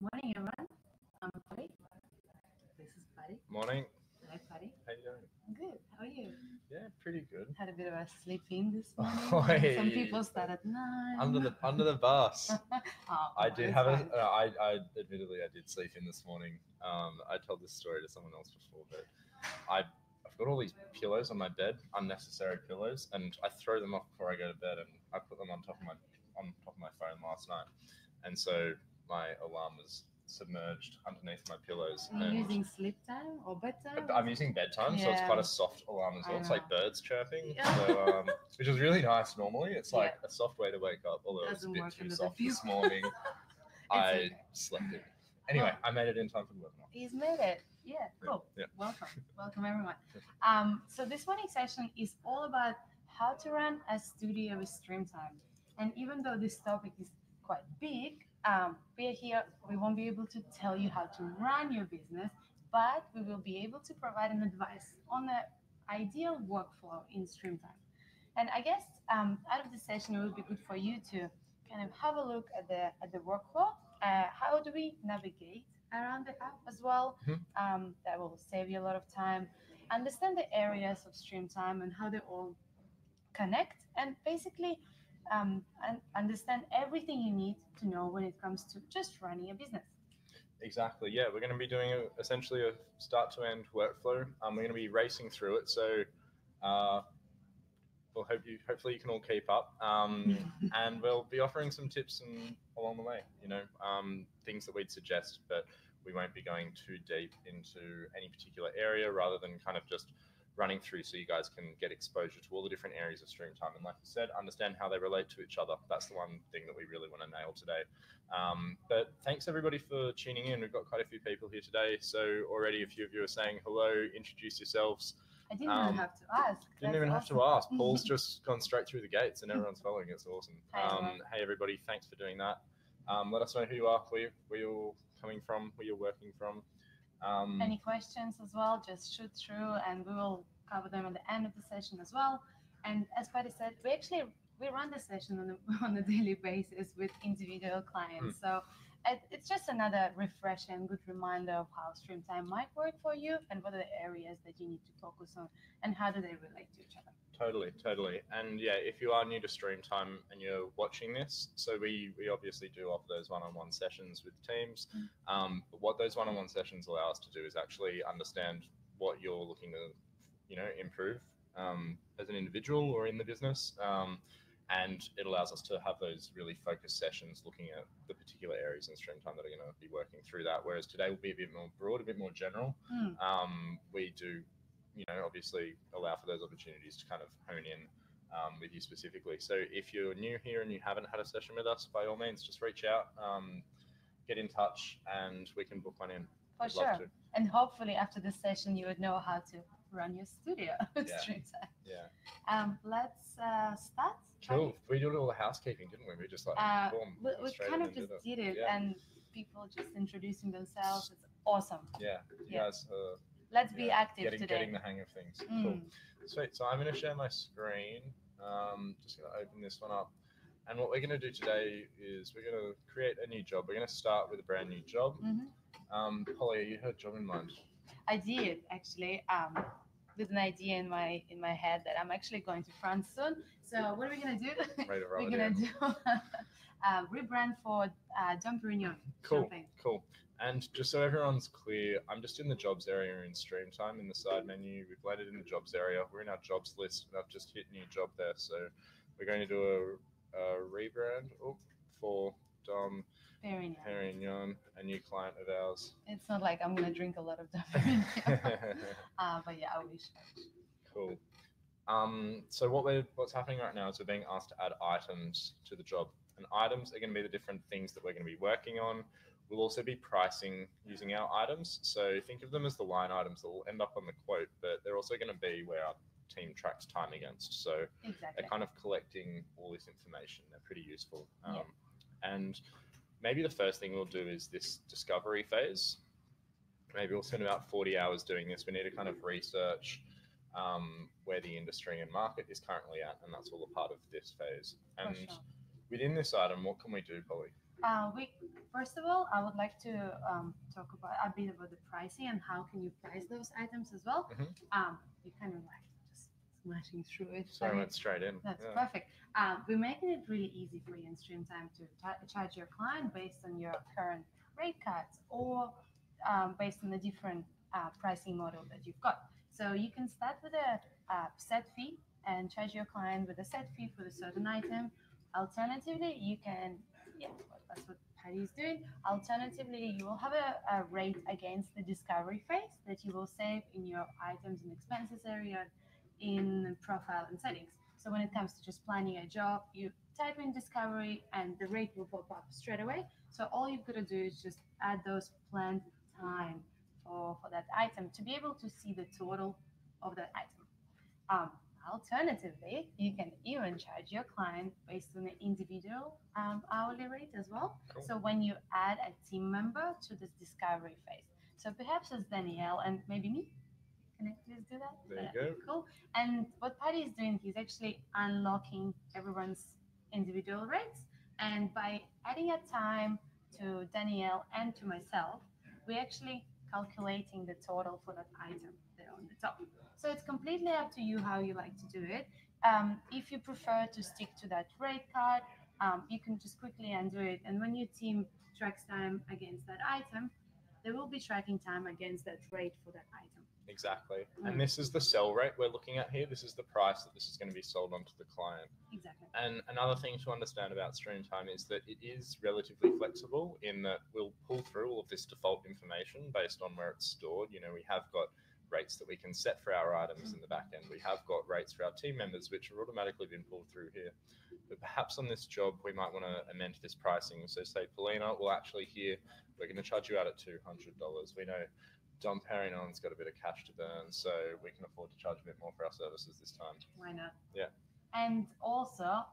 Morning, everyone. I'm Patty. This is Patty. Morning. Hi, Patty. How you doing? Good. How are you? Yeah, pretty good. Had a bit of a sleep in this morning. Oi. Some people start at 9. Under the bus. I did it's have fine. I admittedly I did sleep in this morning. I told this story to someone else before, but I've got all these pillows on my bed, unnecessary pillows, and I throw them off before I go to bed, and I put them on top of my phone last night, and so my alarm was submerged underneath my pillows. Are you using sleep time or bedtime? I'm using bedtime, so it's quite a soft alarm as well. It's like birds chirping, so, which is really nice normally. It's like a soft way to wake up, although it's a bit too soft this morning. I slept in. Anyway, I made it in time for the webinar. He's made it. Yeah, cool. Yeah. Welcome everyone. So this morning session is all about how to run a studio with Streamtime. And even though this topic is quite big, we are here, we won't be able to tell you how to run your business, but we will be able to provide an advice on the ideal workflow in Streamtime. And I guess out of the session, it will be good for you to kind of have a look at the workflow. How do we navigate around the app as well? That will save you a lot of time. Understand the areas of Streamtime and how they all connect, and basically and understand everything you need to know when it comes to just running a business. Exactly. Yeah, we're going to be doing essentially a start-to-end workflow. We're going to be racing through it, so hopefully you can all keep up, and we'll be offering some tips and along the way. Things that we'd suggest, but we won't be going too deep into any particular area, rather than kind of just running through so you guys can get exposure to all the different areas of Streamtime, and like you said, understand how they relate to each other. That's the one thing that we really want to nail today. But thanks everybody for tuning in. We've got quite a few people here today, so already a few of you are saying hello. Introduce yourselves. I didn't even have to ask. Didn't even have to ask. Paul's just gone straight through the gates and everyone's following. It's awesome. Hey everybody, thanks for doing that. Let us know who you are, where you're coming from, where you're working from. Any questions as well, just shoot through and we will cover them at the end of the session as well. And as Patty said, we run the session on a daily basis with individual clients. So it's just another refresher and good reminder of how Streamtime might work for you and what are the areas that you need to focus on and how do they relate to each other. Totally. And yeah, if you are new to Streamtime and you're watching this, so we obviously do offer those one-on-one sessions with teams. But what those one-on-one sessions allow us to do is actually understand what you're looking to, improve as an individual or in the business. And it allows us to have those really focused sessions looking at the particular areas in Streamtime that are going to be working through that. Whereas today will be a bit more broad, a bit more general. We do, obviously allow for those opportunities to kind of hone in with you specifically. So if you're new here and you haven't had a session with us, by all means, just reach out, get in touch, and we can book one in. For sure. And hopefully after this session, you would know how to run your studio. Yeah. Let's start. Cool. We did all the housekeeping, didn't we? We just boom. We kind of just did it, and people just introducing themselves. It's awesome. Yeah. You guys. Let's be active today. Getting the hang of things. Cool. Sweet. So I'm going to share my screen. Just going to open this one up. And what we're going to do today is we're going to create a new job. We're going to start with a brand new job. Polly, you had a job in mind? I did actually. With an idea in my head that I'm actually going to France soon. So what are we going to do? We're going to do rebrand for Dom Perignon. Cool. And just so everyone's clear, I'm just in the jobs area in Streamtime in the side menu. We've landed in the jobs area. We're in our jobs list, and I've just hit new job there. So we're going to do a rebrand for Dom Perignon, a new client of ours. It's not like I'm going to drink a lot of Dom Perignon. But yeah, I wish. Cool. So what's happening right now is we're being asked to add items to the job. And items are going to be the different things that we're going to be working on. We'll also be pricing using our items. So think of them as the line items that will end up on the quote, but they're also going to be where our team tracks time against. So they're kind of collecting all this information. They're pretty useful. And maybe the first thing we'll do is this discovery phase. Maybe we'll spend about 40 hours doing this. We need to kind of research where the industry and market is currently at, and that's all a part of this phase. And within this item, what can we do, Polly? We first of all, I would like to talk about a bit about the pricing and how can you price those items as well. Mhm. You kind of like just smashing through it. So I went straight in. That's Yeah. perfect. We're making it really easy for you in Streamtime to charge your client based on your current rate cards or based on the different pricing model that you've got. So you can start with a set fee and charge your client with a set fee for a certain item. Alternatively, you can, yeah, that's what Patty is doing. Alternatively, you will have a rate against the discovery phase that you will save in your items and expenses area in profile and settings. So when it comes to just planning a job, you type in discovery and the rate will pop up straight away. So all you've got to do is just add those planned time for that item to be able to see the total of that item. Um, Alternatively, you can even charge your client based on the individual hourly rate as well. Cool. So when you add a team member to this discovery phase, so perhaps it's Danielle and maybe me. Can I please do that? There you go. Cool. And what Patty is doing, he's actually unlocking everyone's individual rates. And by adding a time to Danielle and to myself, we're actually calculating the total for that item there on the top. So it's completely up to you how you like to do it. If you prefer to stick to that rate card, you can just quickly undo it. And when your team tracks time against that item, they will be tracking time against that rate for that item. Exactly. Mm. And this is the sell rate we're looking at here. This is the price that this is going to be sold on to the client. Exactly. And another thing to understand about Streamtime is that it is relatively flexible in that we'll pull through all of this default information based on where it's stored. You know, we have got rates that we can set for our items in the back end. We have got rates for our team members, which have automatically been pulled through here. But perhaps on this job, we might want to amend this pricing. So say, Paulina, well, actually here, we're going to charge you out at $200. We know Dom Perrignon's got a bit of cash to burn, so we can afford to charge a bit more for our services this time. Why not? Yeah. And also,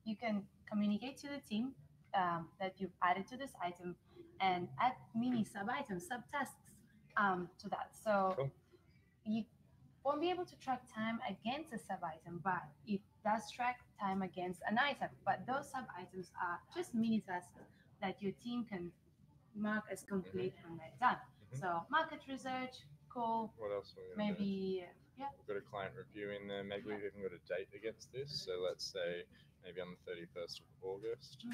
you can communicate to the team that you've added to this item and add mini sub items, sub tasks to that. So Cool. you won't be able to track time against a sub item, but it does track time against an item. But those sub items are just mini tasks that your team can mark as complete when they're done. So market research, cool. What else are we going to do? Maybe, yeah. We've got a client review in there. Maybe we've even got a date against this. So let's say maybe on the 31st of August.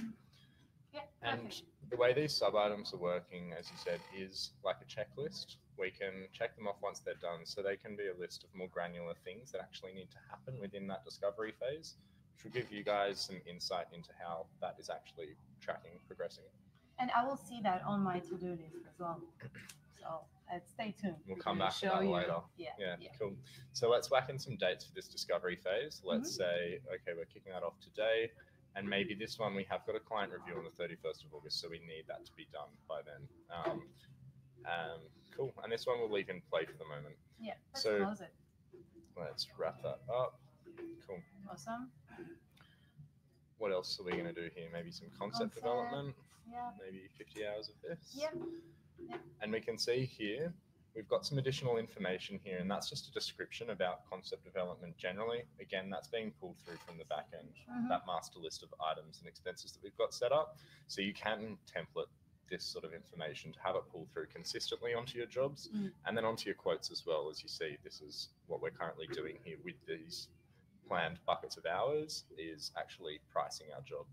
Yeah, And perfect. the way these sub items are working, as you said, is like a checklist. We can check them off once they're done. So they can be a list of more granular things that actually need to happen within that discovery phase, which will give you guys some insight into how that is actually tracking, progressing. And I will see that on my to-do list as well. So stay tuned. We'll We're come gonna back to show that you. later. Yeah. Cool. So let's whack in some dates for this discovery phase. Let's say, okay, we're kicking that off today. And maybe this one, we have got a client review on the 31st of August, so we need that to be done by then. Cool. And this one we'll leave in play for the moment. Yeah, let's So- close it. Let's wrap that up. Cool. Awesome. What else are we going to do here? Maybe some concept development, Yeah. maybe 50 hours of this. Yeah. And we can see here, we've got some additional information here, and that's just a description about concept development generally. Again, that's being pulled through from the back end, that master list of items and expenses that we've got set up. So you can template this sort of information to have it pull through consistently onto your jobs and then onto your quotes as well. As you see, this is what we're currently doing here with these planned buckets of hours, is actually pricing our job.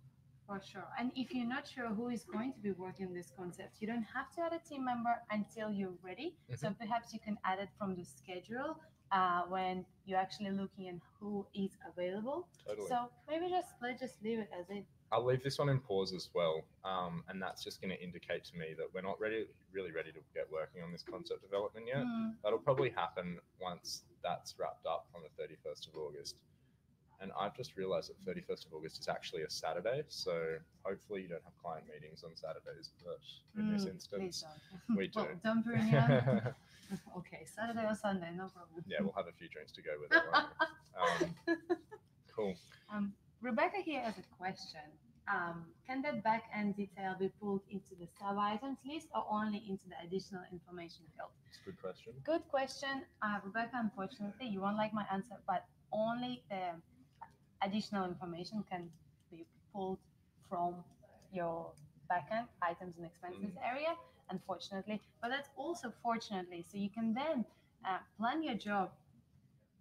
For sure. And if you're not sure who is going to be working on this concept, you don't have to add a team member until you're ready. So perhaps you can add it from the schedule when you're actually looking at who is available. Totally. So maybe let's just leave it as it. I'll leave this one in pause as well, and that's just going to indicate to me that we're not really ready to get working on this concept development yet. That'll probably happen once that's wrapped up on the 31st of August. And I've just realized that 31st of August is actually a Saturday, so hopefully you don't have client meetings on Saturdays, but in this instance, we do. Well, don't bring it. Okay, Saturday or Sunday, no problem. Yeah, we'll have a few drinks to go with it. Won't we? Cool. Rebecca here has a question. Can that back end detail be pulled into the sub items list or only into the additional information field? It's a good question. Good question. Rebecca, unfortunately, you won't like my answer, but only the additional information can be pulled from your backend items and expenses area, unfortunately, but that's also fortunately. So you can then plan your job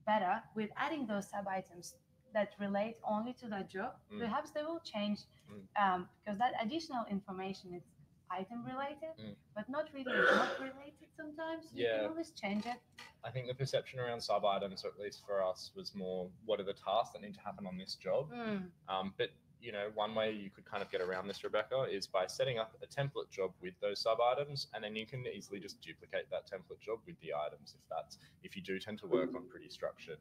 better with adding those sub items that relate only to that job. Perhaps they will change because that additional information is item related, but not really job related sometimes. You can always change it. I think the perception around sub items, or at least for us, was more what are the tasks that need to happen on this job. But you know, one way you could kind of get around this, Rebecca, is by setting up a template job with those sub items, and then you can easily just duplicate that template job with the items. If you do tend to work on pretty structured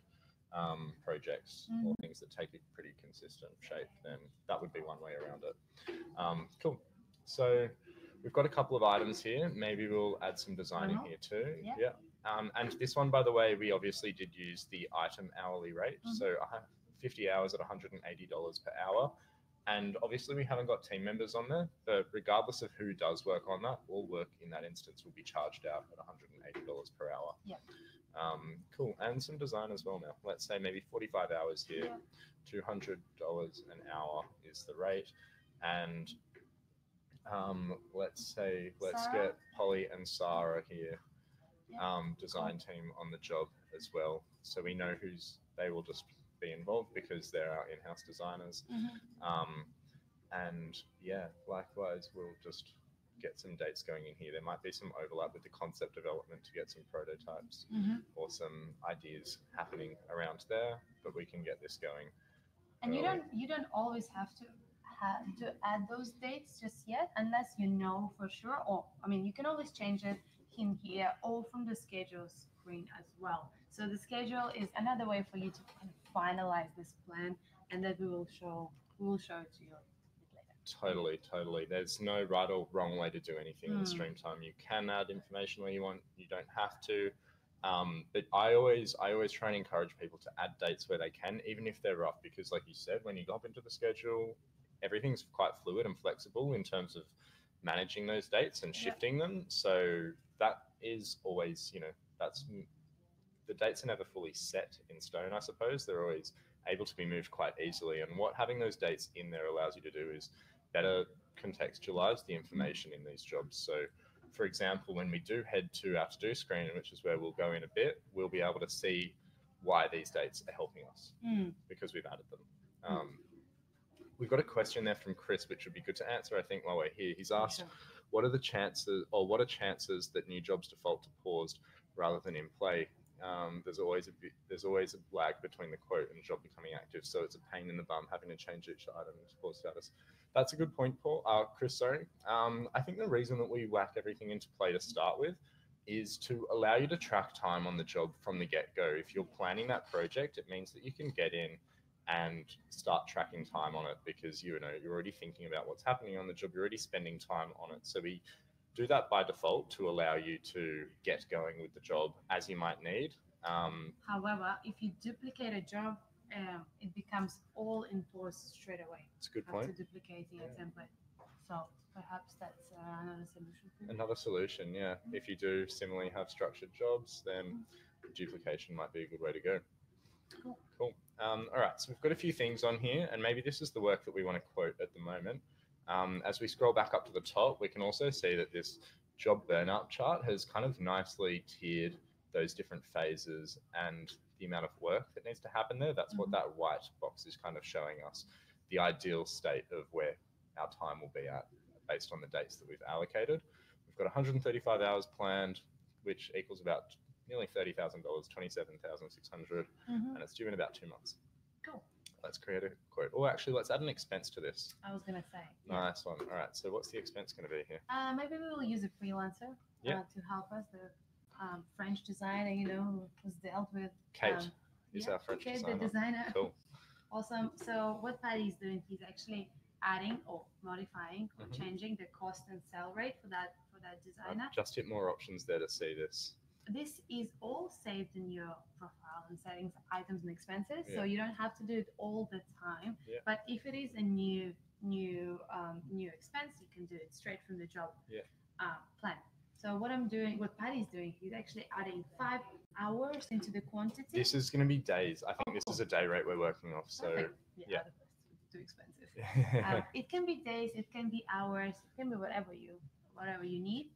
projects or things that take a pretty consistent shape, then that would be one way around it. Cool. So we've got a couple of items here. Maybe we'll add some design in here too. Yeah. And this one, by the way, we obviously did use the item hourly rate. So 50 hours at $180 per hour. And obviously we haven't got team members on there, but regardless of who does work on that, all work in that instance will be charged out at $180 per hour. Yeah. Cool. And some design as well now. Let's say maybe 45 hours here, $200 an hour is the rate. And let's get Polly and Sarah here, design team on the job as well. So we know they will just be involved because they're our in-house designers. And yeah, likewise, we'll just get some dates going in here. There might be some overlap with the concept development to get some prototypes or some ideas happening around there, but we can get this going. And you don't always have to add those dates just yet, unless you know for sure. Or I mean, you can always change it in here or from the schedule screen as well. So the schedule is another way for you to kind of finalize this plan, and that we will show it to you later. Totally. There's no right or wrong way to do anything in Streamtime. You can add information where you want. You don't have to. But I always try and encourage people to add dates where they can, even if they're rough, because like you said, when you hop into the schedule, everything's quite fluid and flexible in terms of managing those dates and shifting them. So that is always, the dates are never fully set in stone, I suppose. They're always able to be moved quite easily. And what having those dates in there allows you to do is better contextualize the information in these jobs. So for example, when we do head to our to-do screen, which is where we'll go in a bit, we'll be able to see why these dates are helping us because we've added them. We've got a question there from Chris, which would be good to answer, I think, while we're here. He's asked, what are chances that new jobs default to paused rather than in play? There's always a lag between the quote and job becoming active, so it's a pain in the bum having to change each item to pause status. That's a good point, Chris. Sorry. I think the reason that we whack everything into play to start with is to allow you to track time on the job from the get-go. If you're planning that project, it means that you can get in and start tracking time on it because you're already thinking about what's happening on the job. You're already spending time on it. So we do that by default to allow you to get going with the job as you might need. However, if you duplicate a job, it becomes all in pause straight away. That's a good point. After duplicating a template. So perhaps that's another solution. Another solution, yeah. If you do similarly have structured jobs, then duplication might be a good way to go. Cool. All right, so we've got a few things on here, and maybe this is the work that we want to quote at the moment. As we scroll back up to the top, we can also see that this job burnout chart has kind of nicely tiered those different phases and the amount of work that needs to happen there. That's what that white box is kind of showing us, the ideal state of where our time will be at based on the dates that we've allocated. We've got 135 hours planned, which equals about nearly $30,000, $27,600, and it's due in about 2 months. Cool. Let's create a quote. Or actually, let's add an expense to this. I was going to say. Nice one. All right, so what's the expense going to be here? Maybe we will use a freelancer to help us. The French designer, who's dealt with. Kate is our French designer. The designer. Cool. Awesome. So what Paddy's doing, he's actually adding or modifying or changing the cost and sell rate for that designer. I've just hit more options there to see this. This is all saved in your profile and settings, items and expenses, so you don't have to do it all the time. But if it is a new expense, you can do it straight from the job plan. So what Paddy's doing, he's actually adding 5 hours into the quantity. This is going to be days. I think this is a day rate we're working off. So Perfect. too expensive. It can be days, it can be hours, it can be whatever you need,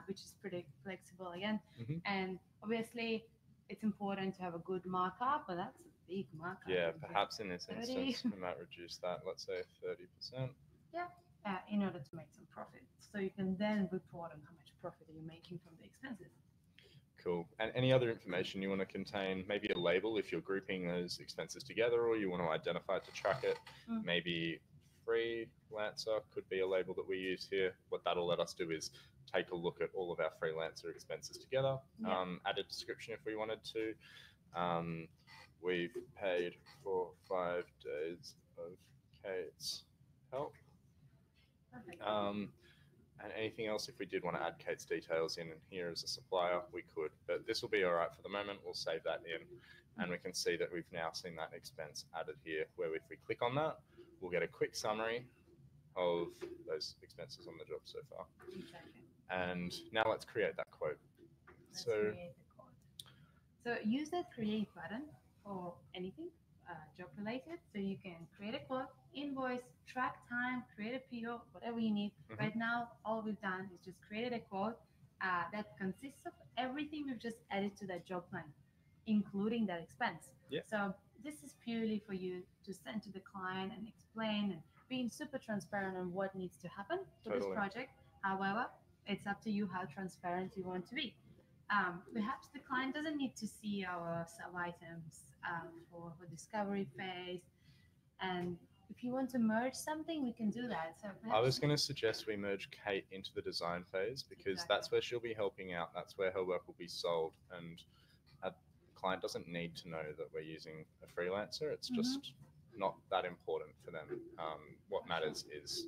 which is pretty flexible again. Mhm. And obviously, it's important to have a good markup, but that's a big markup. Yeah, It's like perhaps in this 30. instance, we might reduce that, let's say 30%. In order to make some profit, so you can then report on how much profit you're making from the expenses. Cool. And any other information you want to contain, maybe a label if you're grouping those expenses together, or you want to identify to track it. Mm. Maybe freelancer could be a label that we use here. What that'll let us do is take a look at all of our freelancer expenses together, Yeah. add a description if we wanted to. We've paid for 5 days of Kate's help. Perfect. And anything else, if we did want to add Kate's details in here as a supplier, we could. But this will be all right for the moment. We'll save that in. And we can see that we've now seen that expense added here, where if we click on that, we'll get a quick summary of those expenses on the job so far. Exactly. And now let's create that quote. Let's So create the quote. So use that create button for anything job related. So you can create a quote, invoice, track time, create a PO, whatever you need. Mhm. Right now, all we've done is just created a quote that consists of everything we've just added to that job plan, including that expense. Yeah. So this is purely for you to send to the client and explain and being super transparent on what needs to happen for this Totally. project. However, it's up to you how transparent you want to be. Perhaps the client doesn't need to see our sub items for discovery phase. And if you want to merge something, we can do that. So I was going to suggest we merge Kate into the design phase, because Exactly. that's where she'll be helping out. That's where her work will be sold. And a client doesn't need to know that we're using a freelancer. It's just not that important for them. What matters is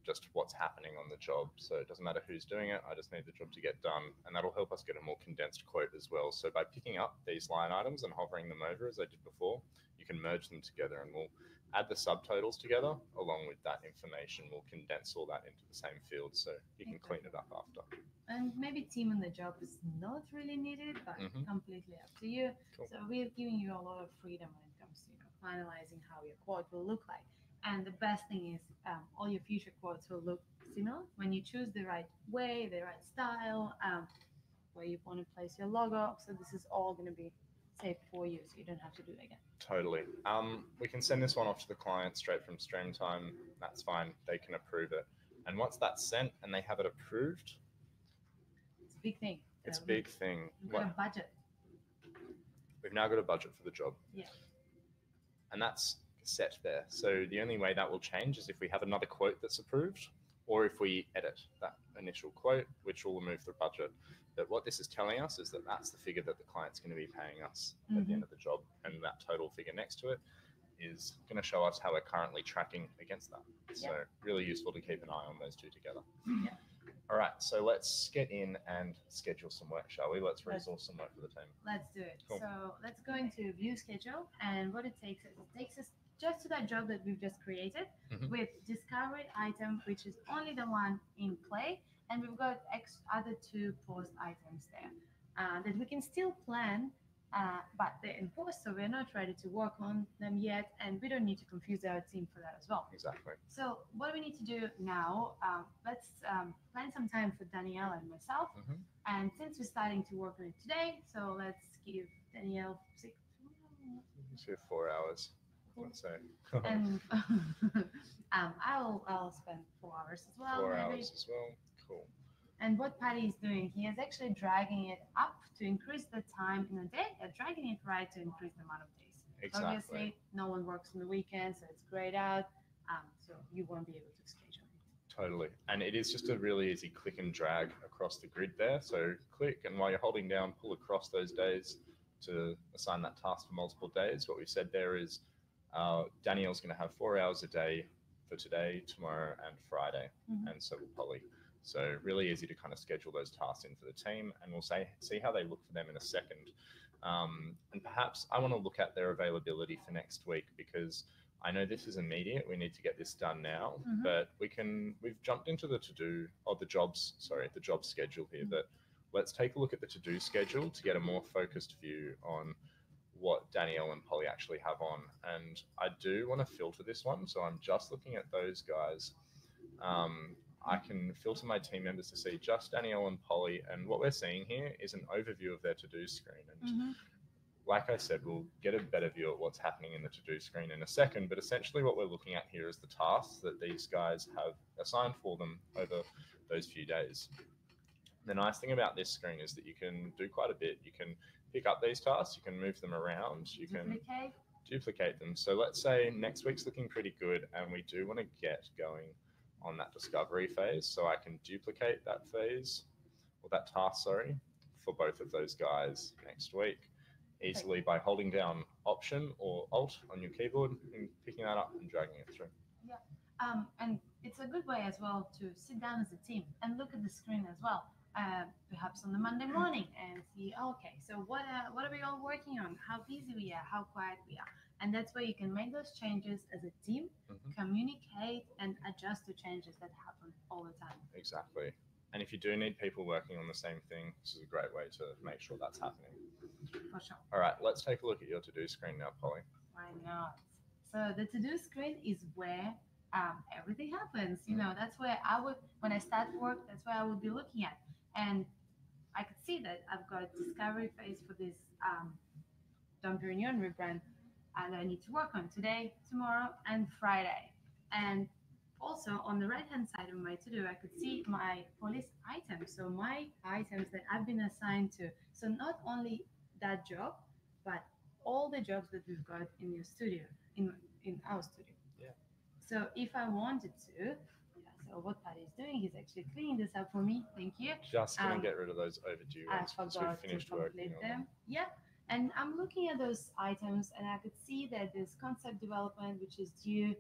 just what's happening on the job. So it doesn't matter who's doing it. I just need the job to get done. And that'll help us get a more condensed quote as well. So by picking up these line items and hovering them over as I did before, you can merge them together, and we'll add the subtotals together along with that information. We'll condense all that into the same field so you can clean it up after. And maybe team on the job is not really needed, but completely up to you. Cool. So we're giving you a lot of freedom when it comes to finalizing how your quote will look like. And the best thing is all your future quotes will look similar when you choose the right way, the right style, where you want to place your logo. So this is all going to be saved for you, so you don't have to do it again. Totally. We can send this one off to the client straight from Streamtime. That's fine. They can approve it. And once that's sent and they have it approved, It's a big thing. it's a big thing. You've got a budget. We've now got a budget for the job. Yeah. And that's set there. So the only way that will change is if we have another quote that's approved, or if we edit that initial quote, which will remove the budget. But what this is telling us is that that's the figure that the client's going to be paying us at the end of the job. And that total figure next to it is going to show us how we're currently tracking against that. So really useful to keep an eye on those two together. Yeah. All right, so let's get in and schedule some work, shall we? Let's resource some work for the team. Let's do it. Cool. So let's go into view schedule, and what it takes us just to that job that we've just created with discovery item, which is only the one in play, and we've got other two post items there that we can still plan, but they're in post, so we're not ready to work on them yet, and we don't need to confuse our team for that as well. Exactly. So what we need to do now, let's plan some time for Danielle and myself, and since we're starting to work on it today, so let's give Danielle 4 hours. Let's say. and I'll spend 4 hours as well. 4 maybe. hours as well. Cool. And what Patty is doing, he is actually dragging it up to increase the time in a day, and dragging it right to increase the amount of days. Exactly. Obviously, no one works on the weekend, so it's grayed out, so you won't be able to schedule it. Totally. And it is just a really easy click and drag across the grid there. So click, and while you're holding down, pull across those days to assign that task for multiple days. What we've said there is Danielle's going to have 4 hours a day for today, tomorrow, and Friday, and so will Polly. So really easy to kind of schedule those tasks in for the team, and we'll see how they look for them in a second. And perhaps I want to look at their availability for next week, because I know this is immediate. We need to get this done now, but we've jumped into the the job schedule here. But let's take a look at the to-do schedule to get a more focused view on what Danielle and Polly actually have on. And I do want to filter this one. So I'm just looking at those guys. I can filter my team members to see just Danielle and Polly. And what we're seeing here is an overview of their to-do screen. And like I said, we'll get a better view at what's happening in the to-do screen in a second. But essentially what we're looking at here is the tasks that these guys have assigned for them over those few days. The nice thing about this screen is that you can do quite a bit. You can pick up these tasks, you can move them around, you can duplicate them. So let's say next week's looking pretty good and we do want to get going on that discovery phase. So I can duplicate that phase, or that task, sorry, for both of those guys next week easily by holding down Option or Alt on your keyboard and picking that up and dragging it through. Yeah, and it's a good way as well to sit down as a team and look at the screen as well. Perhaps on the Monday morning and see, okay, so what are we all working on? How busy we are, how quiet we are. And that's where you can make those changes as a team, communicate and adjust to changes that happen all the time. Exactly. And if you do need people working on the same thing, this is a great way to make sure that's happening. For sure. All right, let's take a look at your to-do screen now, Polly. Why not? So the to-do screen is where everything happens. You know, that's where when I start work, that's where I would be looking at. And I could see that I've got a discovery phase for this Dom Perignon rebrand that I need to work on today, tomorrow, and Friday. And also on the right-hand side of my to-do, I could see my police items. So my items that I've been assigned to. So not only that job, but all the jobs that we've got in your studio, in our studio. Yeah. So if I wanted to, so what Patty is doing, he's actually cleaning this up for me. Thank you. Just going to get rid of those overdue ones once we've finished working on them. Yeah. And I'm looking at those items and I could see that there's concept development, which is due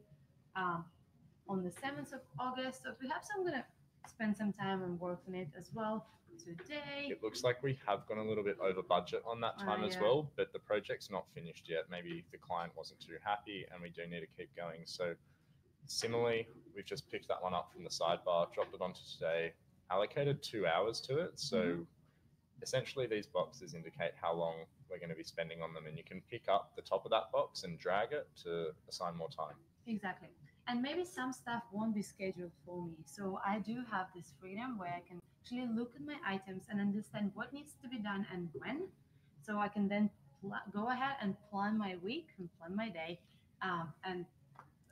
on the 7th of August. So perhaps I'm going to spend some time and work on it as well today. It looks like we have gone a little bit over budget on that time as well, but the project's not finished yet. Maybe the client wasn't too happy and we do need to keep going. So similarly, we've just picked that one up from the sidebar, dropped it onto today, allocated 2 hours to it. So essentially these boxes indicate how long we're going to be spending on them, and you can pick up the top of that box and drag it to assign more time. Exactly. And maybe some stuff won't be scheduled for me. So I do have this freedom where I can actually look at my items and understand what needs to be done and when. So I can then go ahead and plan my week and plan my day. And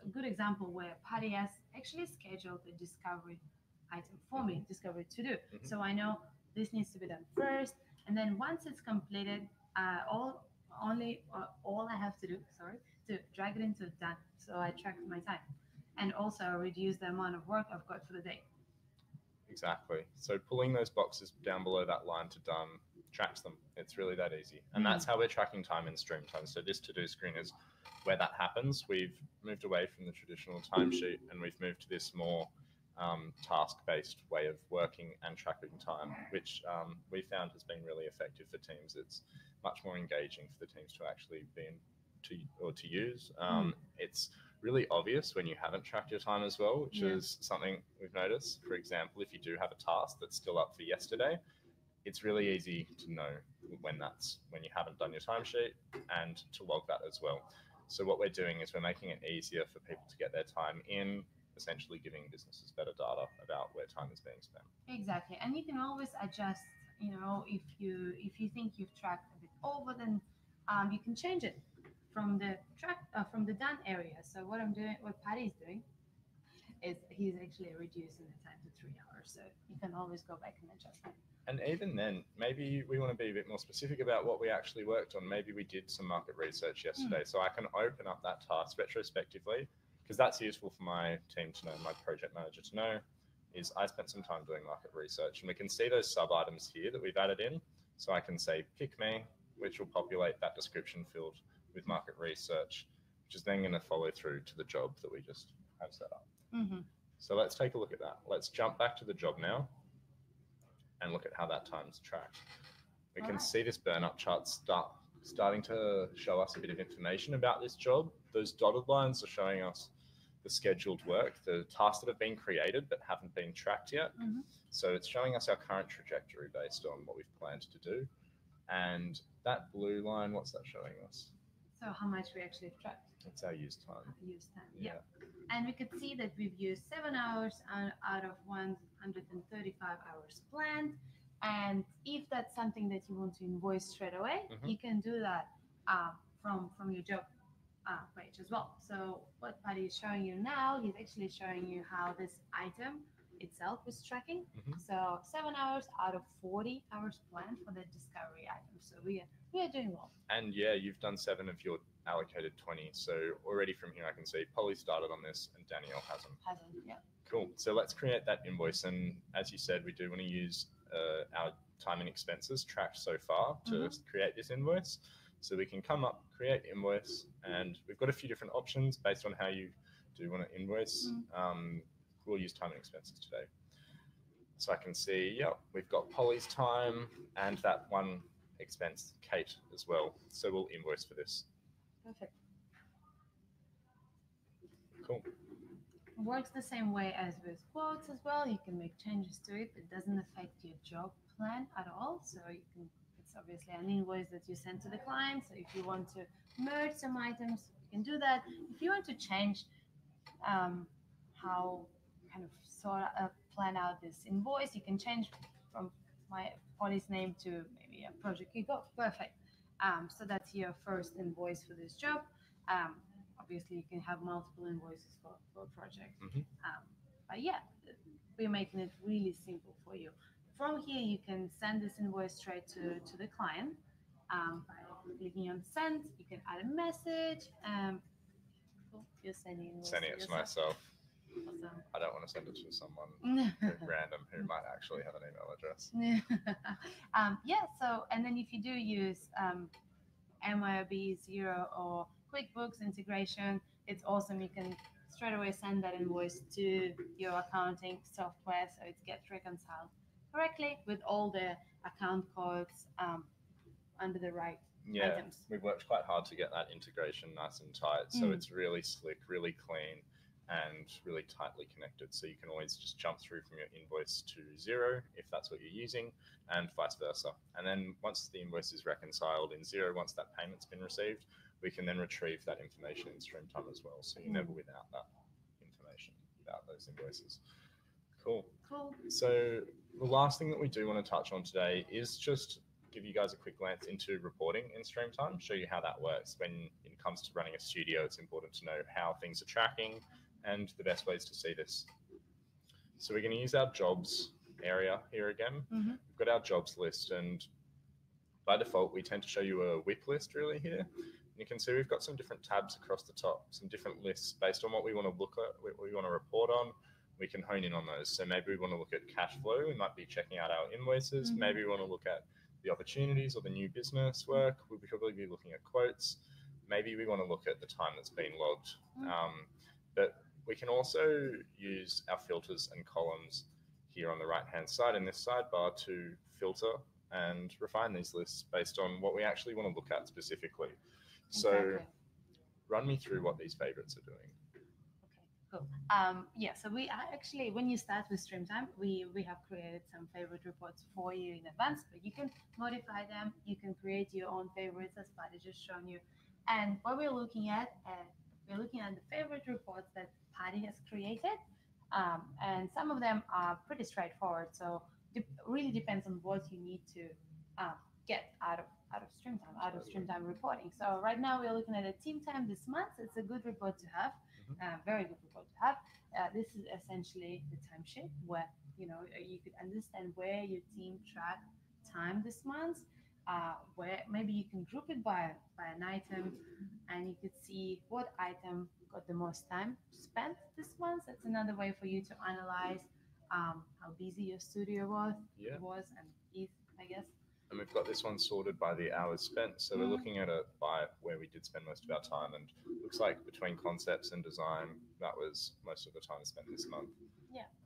a good example where Patty has actually scheduled a discovery item for me, discovery to do. So I know this needs to be done first. And then once it's completed, all I have to do, to drag it into done. So I track my time and also reduce the amount of work I've got for the day. Exactly. So pulling those boxes down below that line to done tracks them. It's really that easy. And that's how we're tracking time in Streamtime. So this to-do screen is where that happens. We've moved away from the traditional timesheet and we've moved to this more task-based way of working and tracking time, which we found has been really effective for teams. It's much more engaging for the teams to actually be to use. It's really obvious when you haven't tracked your time as well, which is something we've noticed. For example, if you do have a task that's still up for yesterday, it's really easy to know when you haven't done your timesheet and to log that as well. So what we're doing is we're making it easier for people to get their time in, essentially giving businesses better data about where time is being spent. Exactly. And you can always adjust, you know, if you think you've tracked a bit over, then you can change it from the done area. So what Patty is doing is he's actually reducing the time to 3 hours. So you can always go back and adjust that. And even then, maybe we want to be a bit more specific about what we actually worked on. Maybe we did some market research yesterday. So I can open up that task retrospectively, because that's useful for my team to know, my project manager to know, is I spent some time doing market research. And we can see those sub items here that we've added in. So I can say, pick me, which will populate that description field with market research, which is then going to follow through to the job that we just have set up. So let's take a look at that. Let's jump back to the job now and look at how that time's tracked. We can see this burn-up chart starting to show us a bit of information about this job. Those dotted lines are showing us the scheduled work, the tasks that have been created but haven't been tracked yet. So it's showing us our current trajectory based on what we've planned to do. And that blue line, what's that showing us? So how much we actually tracked? It's our use time. Use time, yeah. And we could see that we've used 7 hours out of 135 hours planned. And if that's something that you want to invoice straight away, you can do that from your job page as well. So what Paddy is showing you now, he's actually showing you how this item itself is tracking. So 7 hours out of 40 hours planned for the discovery item. So we are doing well. And yeah, you've done 7 of your allocated 20. So already from here, I can see Polly started on this and Danielle hasn't. Yeah. Cool. So let's create that invoice. And as you said, we do want to use our time and expenses tracked so far to create this invoice. So we can come up, create invoice, and we've got a few different options based on how you do want to invoice. We'll use time and expenses today. So I can see, we've got Polly's time and that one expense, Kate, as well. So we'll invoice for this. Perfect. Cool. It works the same way as with quotes as well. You can make changes to it. It doesn't affect your job plan at all. So you can, it's obviously an invoice that you send to the client. So if you want to merge some items, you can do that. If you want to change how kind of sort of plan out this invoice, you can change from my Polly's name to maybe a project kickoff. Perfect. So that's your first invoice for this job. Obviously, you can have multiple invoices for a project. But yeah, we're making it really simple for you. From here, you can send this invoice straight to the client by clicking on send. You can add a message. You're sending it to myself. Awesome. I don't want to send it to someone random who might actually have an email address. So, and then if you do use MYOB, Xero, or QuickBooks integration, it's awesome. You can straight away send that invoice to your accounting software so it gets reconciled correctly with all the account codes under the right items. We've worked quite hard to get that integration nice and tight. So it's really slick, really clean, and really tightly connected. So you can always just jump through from your invoice to Xero if that's what you're using, and vice versa. And then once the invoice is reconciled in Xero, once that payment's been received, we can then retrieve that information in Streamtime as well. So you're never without that information, without those invoices. Cool. So the last thing that we do want to touch on today is just give you guys a quick glance into reporting in Streamtime, show you how that works. When it comes to running a studio, it's important to know how things are tracking and the best ways to see this. So we're going to use our jobs area here again. We've got our jobs list, and by default, we tend to show you a WIP list really here. And you can see we've got some different tabs across the top, some different lists based on what we want to look at, what we want to report on. We can hone in on those. So maybe we want to look at cash flow. We might be checking out our invoices. Maybe we want to look at the opportunities or the new business work. We'll probably be looking at quotes. Maybe we want to look at the time that's been logged. But we can also use our filters and columns here on the right-hand side in this sidebar to filter and refine these lists based on what we actually want to look at specifically. So run me through what these favorites are doing. Cool. So we are actually, when you start with Streamtime, we have created some favorite reports for you in advance, but you can modify them. You can create your own favorites, as Paddy just shown you. And what we're looking at the favorite reports that Paddy has created. And some of them are pretty straightforward. So it really depends on what you need to get out of Streamtime reporting. So right now we're looking at a team time this month. It's a good report to have. Very good report to have. This is essentially the timesheet where you could understand where your team tracked time this month. Where maybe you can group it by an item, and you could see what item got the most time spent this month. That's another way for you to analyze how busy your studio was and is, I guess. And we've got this one sorted by the hours spent. So we're looking at it by where we did spend most of our time. And looks like between concepts and design, that was most of the time spent this month.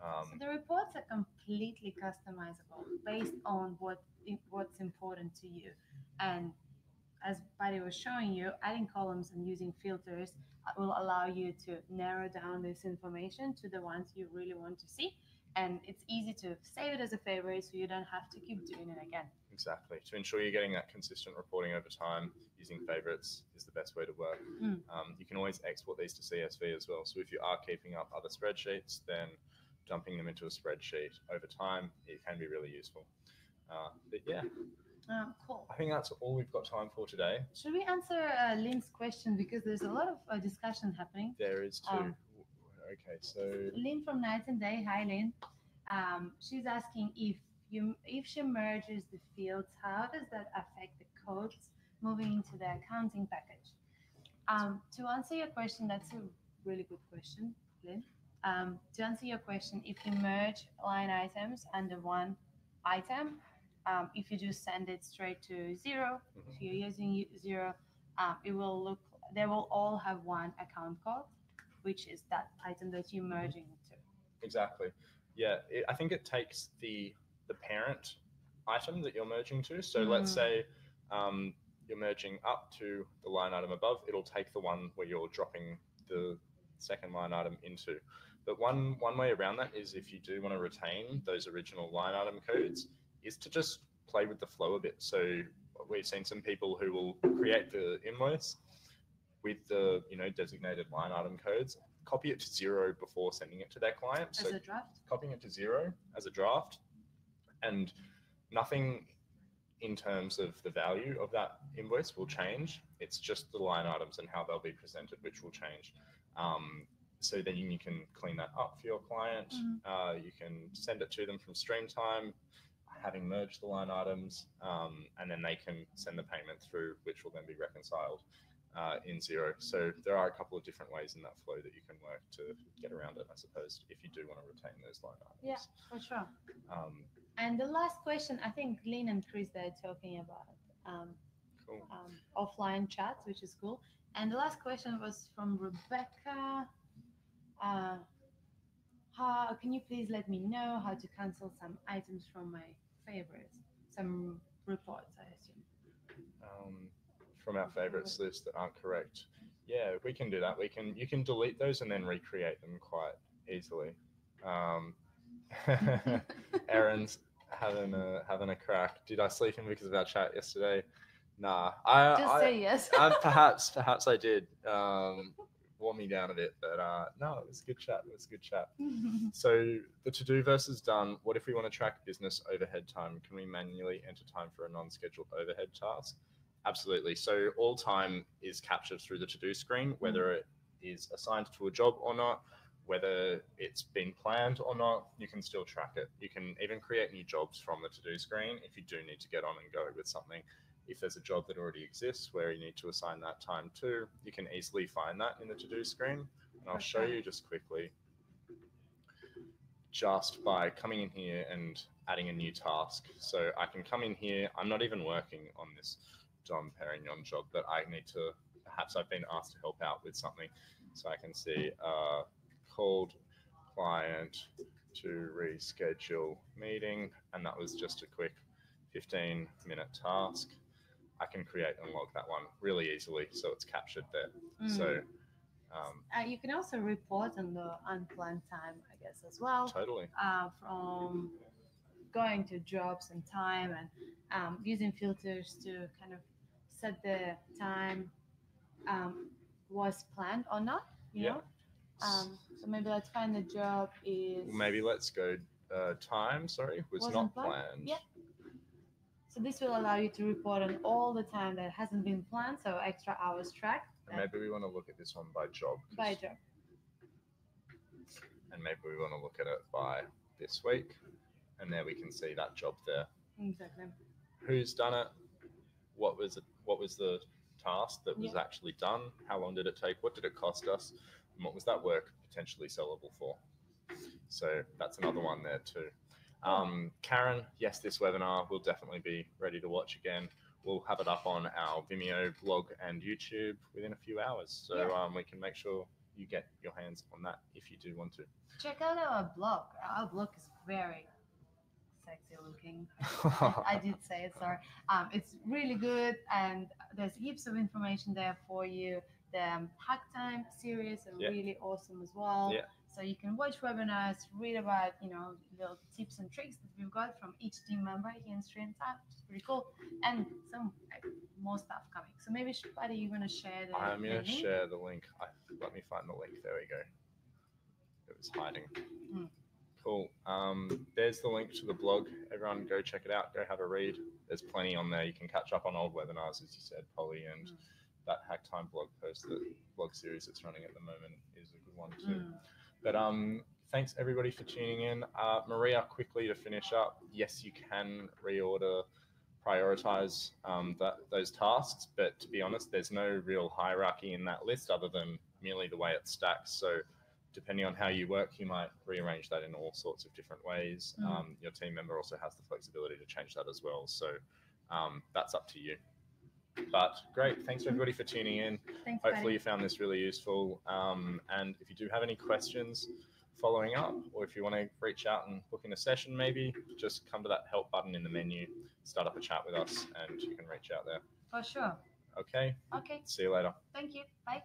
So the reports are completely customizable based on what's important to you. And as Paddy was showing you, adding columns and using filters will allow you to narrow down this information to the ones you really want to see. and it's easy to save it as a favorite so you don't have to keep doing it again. Exactly. To ensure you're getting that consistent reporting over time, using favorites is the best way to work. You can always export these to CSV as well. So if you are keeping up other spreadsheets, then dumping them into a spreadsheet over time, it can be really useful. But yeah, Cool. I think that's all we've got time for today. Should we answer Lynn's question, because there's a lot of discussion happening? There is too. Okay, so Lynn from Night and Day. Hi, Lynn. She's asking if she merges the fields, how does that affect the codes moving into the accounting package? To answer your question, that's a really good question, Lynn. To answer your question, if you merge line items under one item, if you just send it straight to zero, if you're using zero, it will look, they will all have one account code, which is that item that you're merging into. Exactly. Yeah, I think it takes the parent item that you're merging to. So let's say you're merging up to the line item above, it'll take the one where you're dropping the second line item into. But one way around that is, if you do want to retain those original line item codes, is to just play with the flow a bit. So we've seen some people who will create the invoice with the designated line item codes, copy it to zero before sending it to their client. As a draft? Copying it to zero as a draft, and nothing in terms of the value of that invoice will change. It's just the line items and how they'll be presented which will change. So then you can clean that up for your client. You can send it to them from Streamtime, having merged the line items, and then they can send the payment through, which will then be reconciled in Xero. So there are a couple of different ways in that flow that you can work to get around it, I suppose, if you do want to retain those line items. Yeah, for sure. And the last question, I think Lynn and Chris, they're talking about Cool. Offline chats, which is cool. And the last question was from Rebecca. How can you please let me know how to cancel some items from my favorites? Some reports, I assume. From our favorites list that aren't correct. Yeah, we can do that. You can delete those and then recreate them quite easily. Erin's having a crack. Did I sleep in because of our chat yesterday? Nah. Say yes. Perhaps I did. Wore me down a bit, but no, it was a good chat. So the to-do versus done. What if we want to track business overhead time? Can we manually enter time for a non-scheduled overhead task? Absolutely. So all time is captured through the to-do screen, whether it is assigned to a job or not, whether it's been planned or not, you can still track it. You can even create new jobs from the to-do screen if you do need to get on and go with something. If there's a job that already exists where you need to assign that time to, you can easily find that in the to-do screen. And I'll show you just quickly, just by coming in here and adding a new task. So I can come in here. I'm not even working on this Dom Perignon job, but I need to, perhaps I've been asked to help out with something. So I can see called client to reschedule meeting, and that was just a quick 15-minute task. I can create and log that one really easily, so it's captured there. So you can also report on the unplanned time, I guess, as well. Totally. From going to jobs and time, and using filters to kind of set the time was planned or not, you know? So maybe let's find the job is... Maybe let's go time, was not planned. Yeah. So this will allow you to report on all the time that hasn't been planned, so extra hours tracked. And maybe we want to look at this one by job. By job. And maybe we want to look at it by this week. And there we can see that job there. Exactly. Who's done it? What was the task that was actually done? How long did it take? What did it cost us? And what was that work potentially sellable for? So that's another one there too. Karen, yes, this webinar will definitely be ready to watch again. We'll have it up on our Vimeo blog and YouTube within a few hours. So we can make sure you get your hands on that if you do want to. Check out our blog. Our blog is very sexy looking. I did say it, sorry. It's really good, and there's heaps of information there for you The Hack Time series are Yeah. really awesome as well. Yeah. So you can watch webinars, read about, little tips and tricks that we've got from each team member here in Streamtime, which is pretty cool. And some more stuff coming. So maybe, Shpati, you're going to share the I'm going to link? share the link. Let me find the link. There we go. It was hiding. Cool. There's the link to the blog. Everyone go check it out. Go have a read. There's plenty on there. You can catch up on old webinars, as you said, Polly, and that Hack Time blog post, the blog series that's running at the moment is a good one too. But thanks everybody for tuning in. Maria, quickly to finish up, yes, you can reorder, prioritize those tasks, but to be honest, there's no real hierarchy in that list other than merely the way it stacks. So depending on how you work, you might rearrange that in all sorts of different ways. Your team member also has the flexibility to change that as well. So that's up to you. But great, thanks everybody for tuning in. Thanks, Hopefully you found this really useful. And if you do have any questions following up, or if you want to reach out and book in a session, maybe just come to that help button in the menu, start up a chat with us, and you can reach out there. For sure. Okay. Okay. See you later. Thank you. Bye.